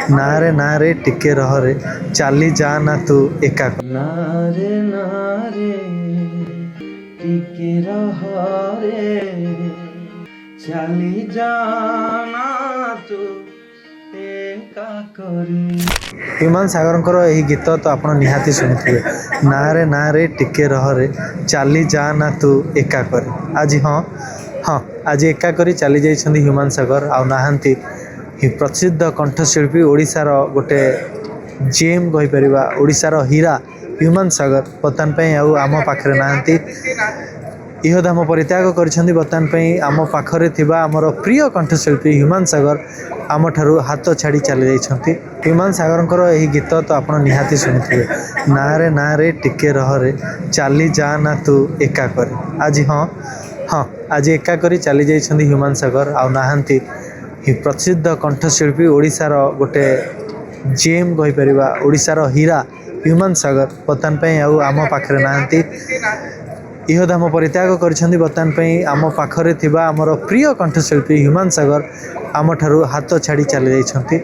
नारे नारे टिके रह रे चाली जा ना तू एका नारे नारे टिके रह रे चली जाना तू एका करी। ह्यूमान सागर यही गीत तो आप निहाती शुणुवे नारे नारे टिके रह रे चाली जा ना तू एका कर। आज हाँ हाँ आज एका करी चली जाइछन्ति ह्यूमान सागर आ नाहांती प्रसिद्ध कंठशिल्पी ओडिशार गोटे जेम कहीपर ओडिशार हीरा ह्यूमान सागर बर्तमान आम पाखे नहांती इह धाम परित्याग कर बर्तमान आम पाखरे थिबा आमर प्रिय कंठशिल्पी ह्यूमान सागर आम ठारू हाथ छाड़ी चली जाइछन्ति। ह्यूमान सागर यही गीत तो आप निहाती शुणुवे नारे नारे टिके रह रे चाली जा ना तू एका कर। आज हाँ हाँ आज एका करी चली जाइछन्ति ह्यूमान सागर आ नाहांती प्रसिद्ध कंठशिल्पी ओडिशार गोटे जेम कहीपर ओडिशार हीरा ह्यूमान सागर बर्तमान आम पाखे नहांती इह धाम परित्याग कर बर्तमान आम पाखरे थिबा आमर प्रिय कंठशिल्पी ह्यूमान सागर आम ठारू हाथ छाड़ी चली जाइछन्ति।